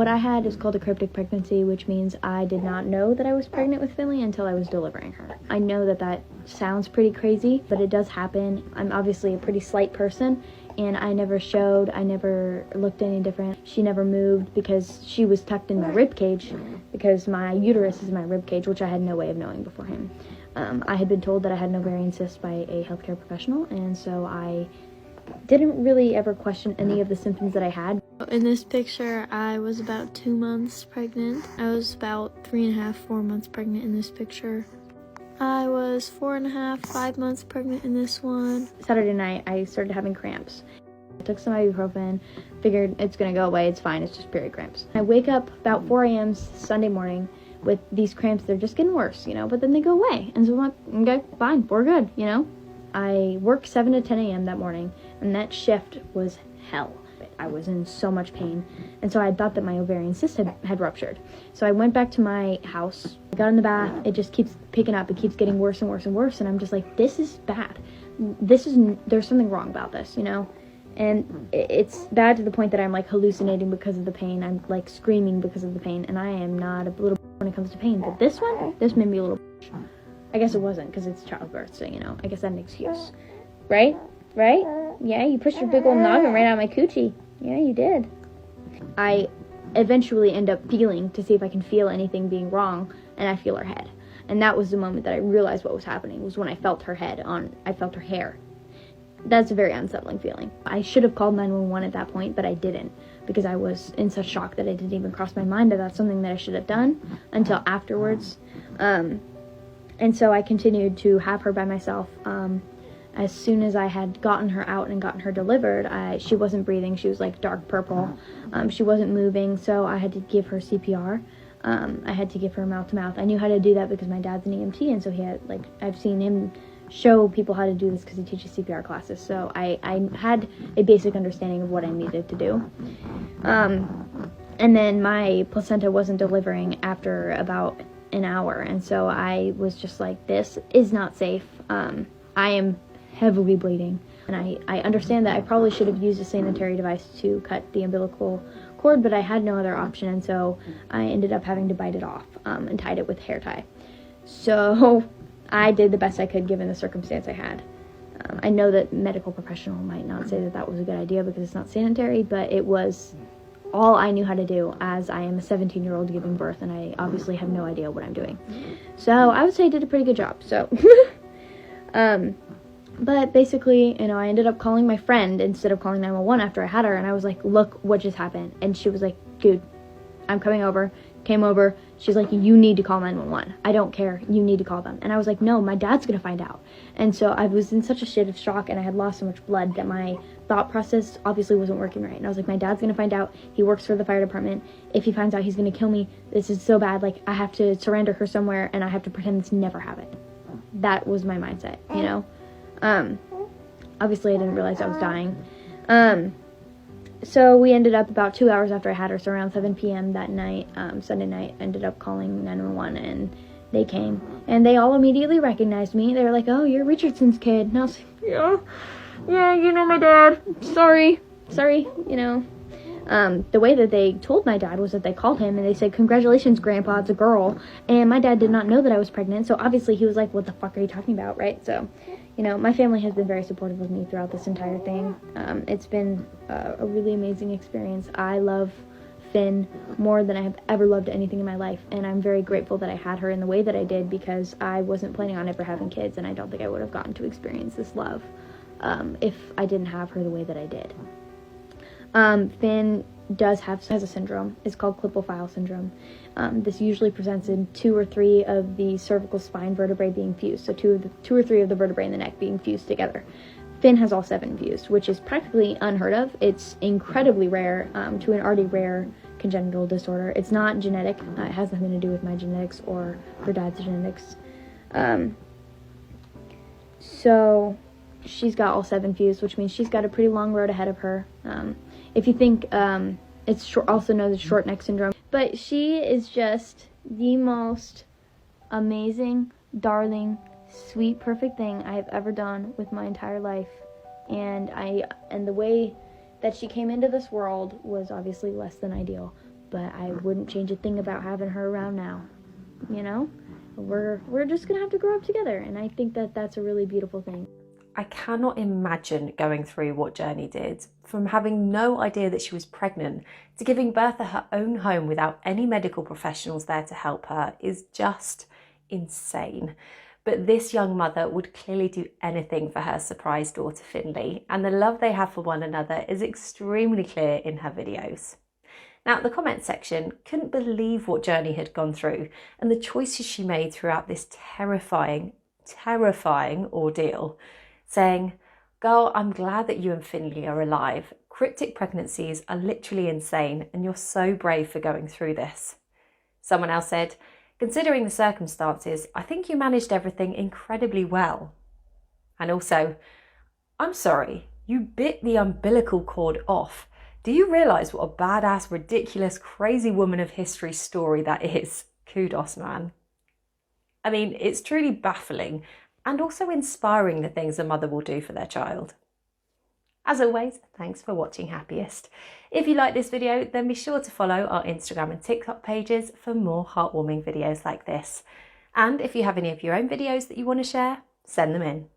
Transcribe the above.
What I had is called a cryptic pregnancy, which means I did not know that I was pregnant with Finley until I was delivering her. I know that that sounds pretty crazy, but it does happen. I'm obviously a pretty slight person, and I never showed, I never looked any different. She never moved because she was tucked in my rib cage, because my uterus is in my rib cage, which I had no way of knowing beforehand. I had been told that I had an ovarian cyst by a healthcare professional, and so I didn't really ever question any of the symptoms that I had. In this picture, I was about 2 months pregnant. I was about 3.5, 4 months pregnant in this picture. I was 4.5, 5 months pregnant in this one. Saturday night, I started having cramps. I took some ibuprofen, figured it's gonna go away, it's fine, it's just period cramps. I wake up about 4 a.m. Sunday morning with these cramps. They're just getting worse, but then they go away. And so I'm like, okay, fine, we're good, I worked 7 to 10 a.m. that morning, and that shift was hell. I was in so much pain, and so I thought that my ovarian cyst had ruptured. So I went back to my house, I got in the bath, it just keeps picking up, it keeps getting worse and worse and worse, and I'm just like, this is bad. There's something wrong about this, And it's bad to the point that I'm like hallucinating because of the pain, I'm like screaming because of the pain, and I am not a little when it comes to pain, but this made me a little. I guess it wasn't, because it's childbirth, so, I guess that's an excuse. Right? Yeah, you pushed your big old noggin right out of my coochie. Yeah, you did. I eventually end up feeling to see if I can feel anything being wrong, and I feel her head. And that was the moment that I realized what was happening, was when I felt her head I felt her hair. That's a very unsettling feeling. I should have called 911 at that point, but I didn't, because I was in such shock that it didn't even cross my mind that that's something that I should have done until afterwards. And so I continued to have her by myself. As soon as I had gotten her out and gotten her delivered, she wasn't breathing. She was like dark purple. She wasn't moving, so I had to give her CPR. I had to give her mouth to mouth. I knew how to do that because my dad's an EMT, and so he had, I've seen him show people how to do this because he teaches CPR classes. So I had a basic understanding of what I needed to do. And then my placenta wasn't delivering after about an hour, and so I was just like, this is not safe. I am heavily bleeding, and I understand that I probably should have used a sanitary device to cut the umbilical cord, but I had no other option, and so I ended up having to bite it off and tied it with hair tie. So I did the best I could given the circumstance I had. I know that medical professional might not say that that was a good idea because it's not sanitary, but it was all I knew how to do, as I am a 17-year-old giving birth, and I obviously have no idea what I'm doing. So I would say I did a pretty good job. So, but basically, I ended up calling my friend instead of calling 911 after I had her, and I was like, look what just happened. And she was like, dude, I'm coming over. Came over. She's like, you need to call 911. I don't care. You need to call them. And I was like, no, my dad's going to find out. And so I was in such a state of shock, and I had lost so much blood that my thought process obviously wasn't working right. And I was like, my dad's going to find out. He works for the fire department. If he finds out, he's going to kill me. This is so bad. I have to surrender her somewhere, and I have to pretend this never happened. That was my mindset, Obviously, I didn't realize I was dying. So we ended up about 2 hours after I had her, so around 7 p.m. that night, Sunday night, ended up calling 911, and they came. And they all immediately recognized me. They were like, oh, you're Richardson's kid. And I was like, yeah, my dad. Sorry, The way that they told my dad was that they called him, and they said, congratulations, Grandpa, it's a girl. And my dad did not know that I was pregnant, so obviously he was like, what the fuck are you talking about, right? So, my family has been very supportive of me throughout this entire thing. It's been a really amazing experience. I love Finn more than I have ever loved anything in my life, and I'm very grateful that I had her in the way that I did, because I wasn't planning on ever having kids, and I don't think I would have gotten to experience this love if I didn't have her the way that I did. Finn has a syndrome. It's called Klippel-Feil syndrome. This usually presents in 2 or 3 of the cervical spine vertebrae being fused, so 2 or 3 of the vertebrae in the neck being fused together. Finn has all 7 fused, which is practically unheard of. It's incredibly rare to an already rare congenital disorder. It's not genetic. It has nothing to do with my genetics or her dad's genetics. So she's got all 7 fused, which means she's got a pretty long road ahead of her. If you think it's also known as short neck syndrome. But she is just the most amazing, darling, sweet, perfect thing I have ever done with my entire life. And the way that she came into this world was obviously less than ideal. but I wouldn't change a thing about having her around now. You know, we're just gonna have to grow up together, and I think that that's a really beautiful thing. I cannot imagine going through what Journey did, from having no idea that she was pregnant to giving birth at her own home without any medical professionals there to help her is just insane. But this young mother would clearly do anything for her surprise daughter Finley, and the love they have for one another is extremely clear in her videos. Now, the comment section couldn't believe what Journey had gone through and the choices she made throughout this terrifying ordeal, saying, "Girl, I'm glad that you and Finley are alive. Cryptic pregnancies are literally insane and you're so brave for going through this." Someone else said, "Considering the circumstances, I think you managed everything incredibly well." And also, "I'm sorry, you bit the umbilical cord off. Do you realise what a badass, ridiculous, crazy woman of history story that is? Kudos, man." I mean, it's truly baffling and also inspiring the things a mother will do for their child. As always, thanks for watching Happiest. If you like this video, then be sure to follow our Instagram and TikTok pages for more heartwarming videos like this. And if you have any of your own videos that you want to share, send them in.